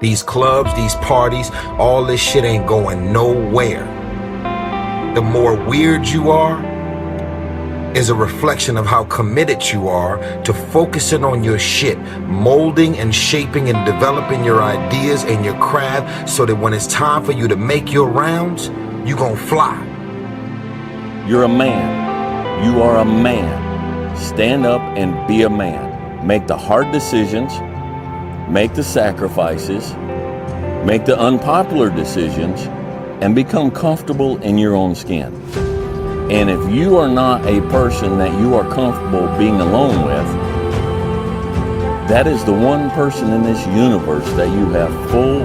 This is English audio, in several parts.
These clubs, these parties, all this shit ain't going nowhere. The more weird you are is a reflection of how committed you are to focusing on your shit, molding and shaping and developing your ideas and your craft so that when it's time for you to make your rounds, you gon' fly. You're a man. You are a man. Stand up and be a man. Make the hard decisions, make the sacrifices, make the unpopular decisions, and become comfortable in your own skin. And if you are not a person that you are comfortable being alone with, that is the one person in this universe that you have full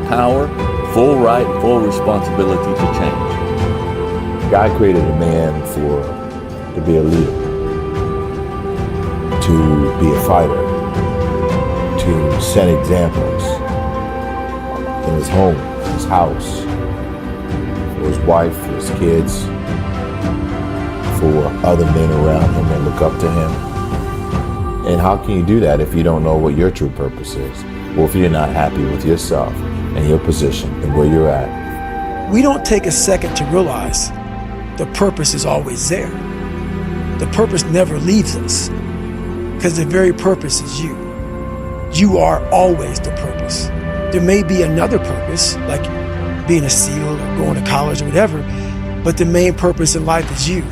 power, full right, full responsibility to change. God created a man to be a leader, to be a fighter, to set examples in his home, his house, for his wife, for his kids, for other men around him that look up to him. And how can you do that if you don't know what your true purpose is? Or if you're not happy with yourself and your position and where you're at? We don't take a second to realize the purpose is always there. The purpose never leaves us because the very purpose is you. You are always the purpose. There may be another purpose, like being a SEAL or going to college or whatever, but the main purpose in life is you.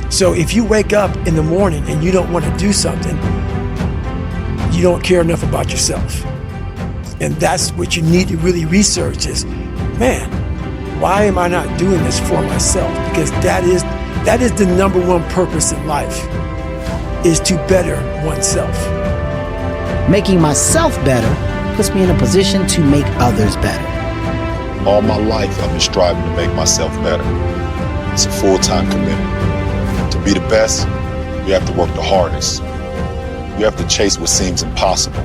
So if you wake up in the morning and you don't want to do something, you don't care enough about yourself. And that's what you need to really research is, man, why am I not doing this for myself? Because that is the number one purpose in life, is to better oneself. Making myself better puts me in a position to make others better. All my life, I've been striving to make myself better. It's a full-time commitment. To be the best, you have to work the hardest. You have to chase what seems impossible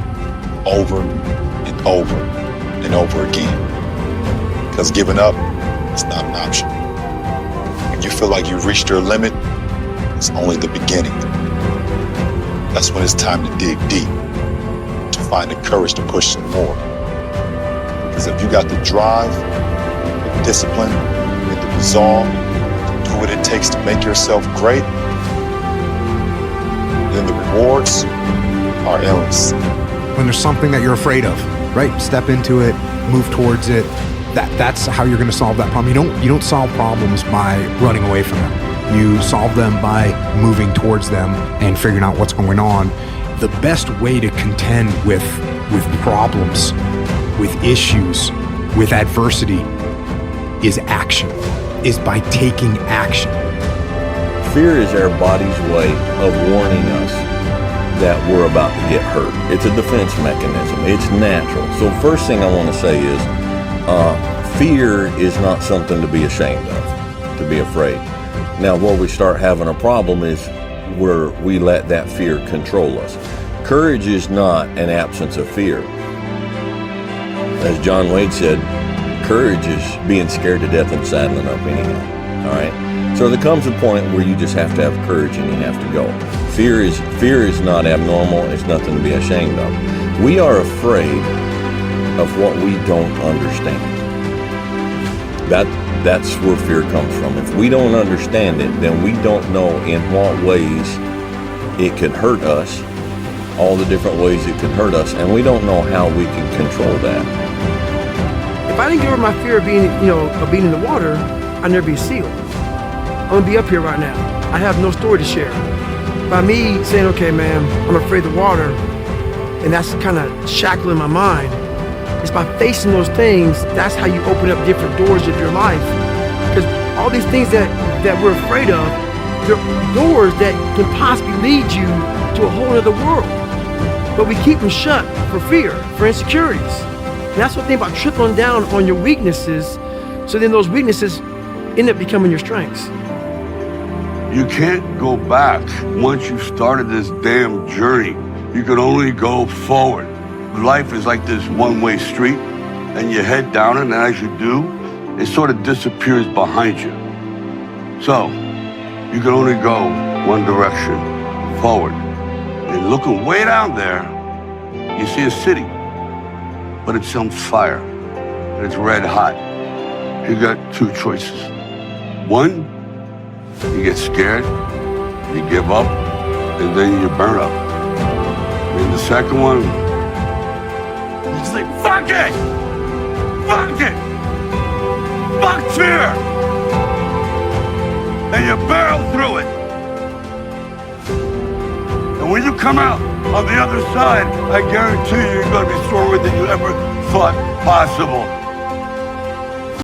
over and over and over again. Because giving up is not an option. When you feel like you've reached your limit, it's only the beginning. That's when it's time to dig deep, to find the courage to push some more. Because if you got the drive, the discipline, and the resolve to do what it takes to make yourself great, then the rewards are endless. When there's something that you're afraid of, right? Step into it, move towards it. That's how you're going to solve that problem. You don't solve problems by running away from them. You solve them by moving towards them and figuring out what's going on. The best way to contend with problems, with issues, with adversity is action, is by taking action. Fear is our body's way of warning us that we're about to get hurt. It's a defense mechanism. It's natural. So first thing I want to say is fear is not something to be ashamed of, to be afraid. Now, where we start having a problem is where we let that fear control us. Courage is not an absence of fear. As John Wade said, courage is being scared to death and saddling up anyhow. All right? So there comes a point where you just have to have courage and you have to go. Fear is not abnormal. It's nothing to be ashamed of. We are afraid of what we don't understand. That's where fear comes from. If we don't understand it, then we don't know in what ways it could hurt us, all the different ways it could hurt us, and we don't know how we can control that. If I didn't get over my fear of being, of being in the water, I'd never be a SEAL. I'm gonna be up here right now. I have no story to share. By me saying, okay, man, I'm afraid of the water, and that's kind of shackling my mind, it's by facing those things, that's how you open up different doors of your life. Because all these things that we're afraid of, they're doors that can possibly lead you to a whole other world. But we keep them shut for fear, for insecurities. And that's the thing about tripling down on your weaknesses, so then those weaknesses end up becoming your strengths. You can't go back. Once you've started this damn journey, you can only go forward. Life is like this one-way street, and you head down it, and as you do, it sort of disappears behind you. So, you can only go one direction, forward. And looking way down there, you see a city. but it's on fire, and it's red hot. You got two choices. One, you get scared, you give up, and then you burn up. And the second one, you say, fuck it! Fuck it! Fuck fear! And you barrel through it. And when you come out on the other side, I guarantee you're going to be stronger than you ever thought possible.